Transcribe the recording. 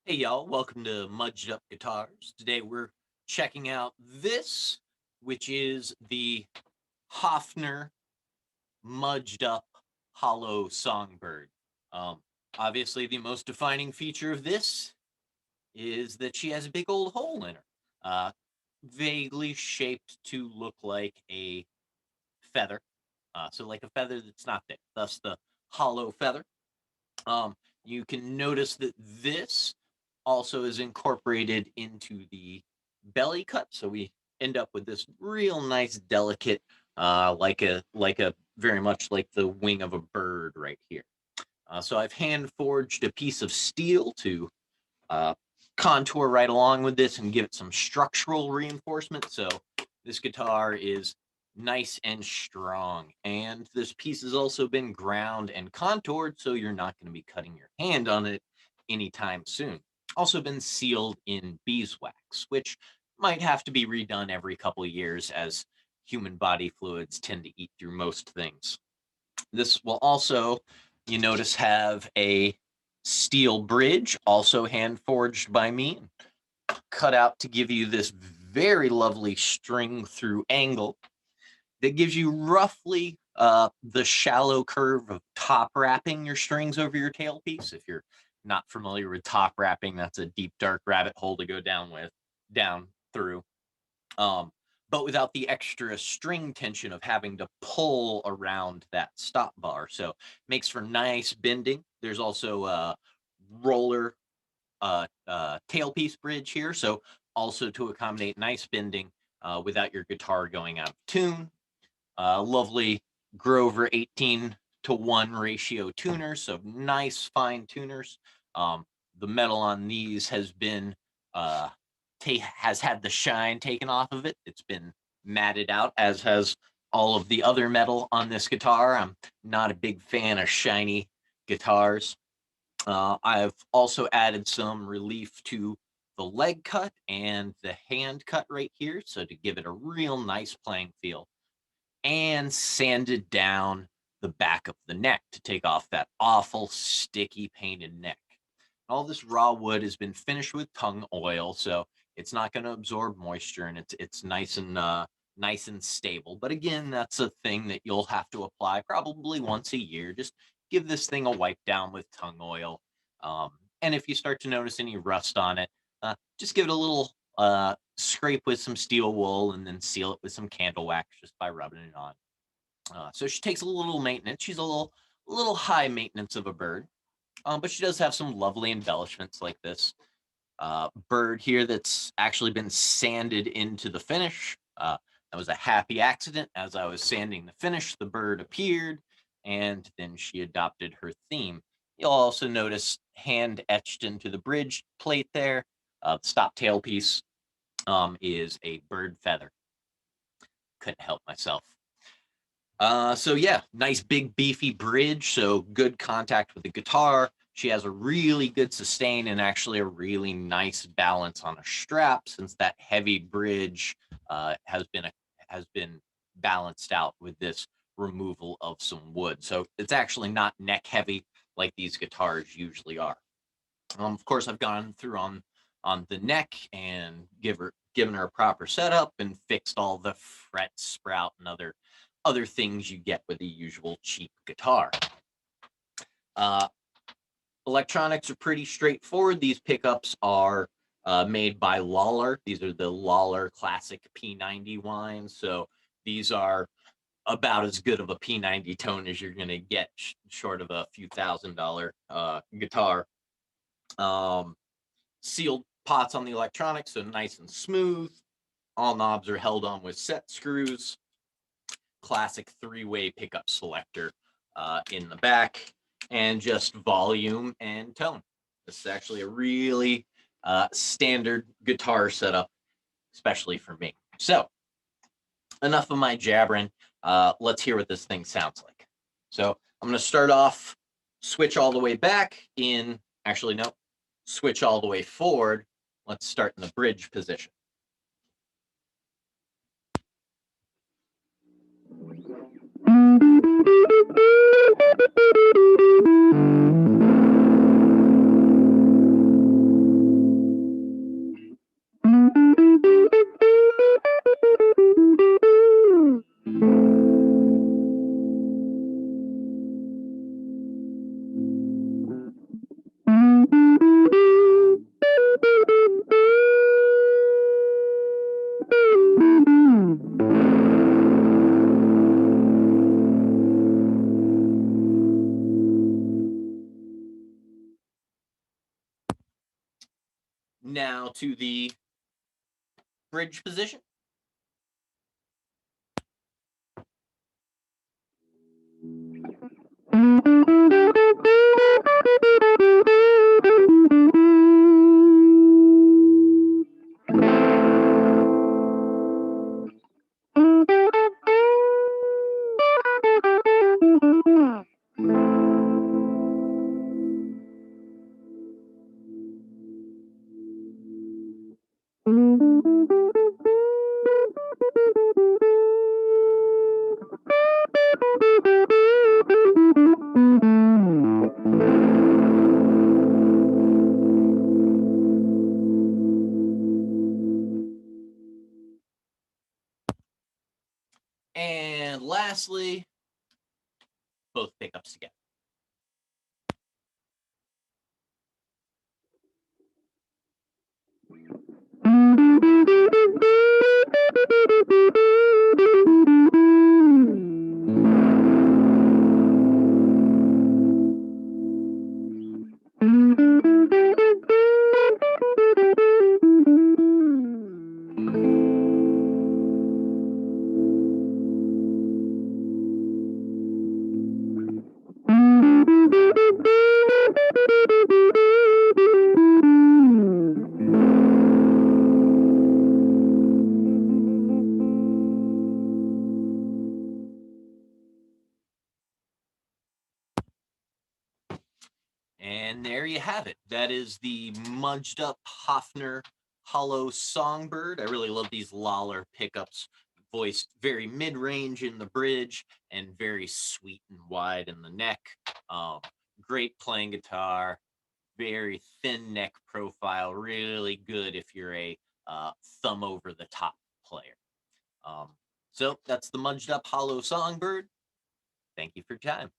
Hey y'all, welcome to Mudged-Up Guitars. Today we're checking out this, which is the Hofner Mudged-Up Hollow Songbird. Um, Obviously, the most defining feature of this is that she has a big old hole in her, uh, vaguely shaped to look like a feather. So like a feather that's not thick, thus the hollow feather. You can notice that this also is incorporated into the belly cut, so we end up with this real nice, delicate, like a very much like the wing of a bird right here. So I've hand forged a piece of steel to uh, contour right along with this and give it some structural reinforcement. So this guitar is nice and strong. And this piece has also been ground and contoured, so you're not going to be cutting your hand on it anytime soon. Also been sealed in beeswax, which might have to be redone every couple of years as human body fluids tend to eat through most things. This will also, you notice, have a steel bridge, also hand forged by me, cut out to give you this very lovely string through angle that gives you roughly the shallow curve of top wrapping your strings over your tailpiece. If you're not familiar with top wrapping, that's a deep, dark rabbit hole to go down through. Um, but without the extra string tension of having to pull around that stop bar. So makes for nice bending. There's also a roller tailpiece bridge here. So also to accommodate nice bending without your guitar going out of tune. Lovely Grover 18:1 ratio tuners, so nice fine tuners. The metal on these has been uh, has had the shine taken off of it. It's been matted out, as has all of the other metal on this guitar. I'm not a big fan of shiny guitars. I've also added some relief to the leg cut and the hand cut right here, so to give it a real nice playing feel, and sanded down the back of the neck to take off that awful sticky painted neck. All this raw wood has been finished with tung oil, so it's not going to absorb moisture, and it's nice and stable. But again, that's a thing that you'll have to apply probably once a year. Just give this thing a wipe down with tung oil, and if you start to notice any rust on it, just give it a little scrape with some steel wool and then seal it with some candle wax just by rubbing it on. So she takes a little maintenance. She's a little high maintenance of a bird, but she does have some lovely embellishments like this bird here that's actually been sanded into the finish. That was a happy accident. As I was sanding the finish, the bird appeared, and then she adopted her theme. You'll also notice hand etched into the bridge plate there. The stop tailpiece is a bird feather. Couldn't help myself. So yeah, nice big beefy bridge. So good contact with the guitar. She has a really good sustain and actually a really nice balance on a strap, since that heavy bridge has been balanced out with this removal of some wood. So it's actually not neck heavy like these guitars usually are. Of course, I've gone through on the neck and given her a proper setup and fixed all the fret sprout and other things you get with the usual cheap guitar. Uh, Electronics are pretty straightforward. These pickups are made by Lawler. These are the Lawler Classic P90 wines. So these are about as good of a P90 tone as you're going to get, short of a few $1,000 guitar. Sealed pots on the electronics, so nice and smooth. All knobs are held on with set screws. Classic three-way pickup selector in the back, and just volume and tone. This is actually a really standard guitar setup, especially for me. So enough of my jabbering. Let's hear what this thing sounds like. So I'm going to start off, switch all the way back in, actually, no, switch all the way forward. Let's start in the bridge position. Now to the bridge position. And lastly, both pickups together. And there you have it. That is the Mudged-Up Hofner Hollow Songbird. I really love these Lawler pickups, voiced very mid-range in the bridge and very sweet and wide in the neck. Great playing guitar, very thin neck profile, really good if you're a thumb over the top player. So that's the Mudged-Up Hollow Songbird. Thank you for your time.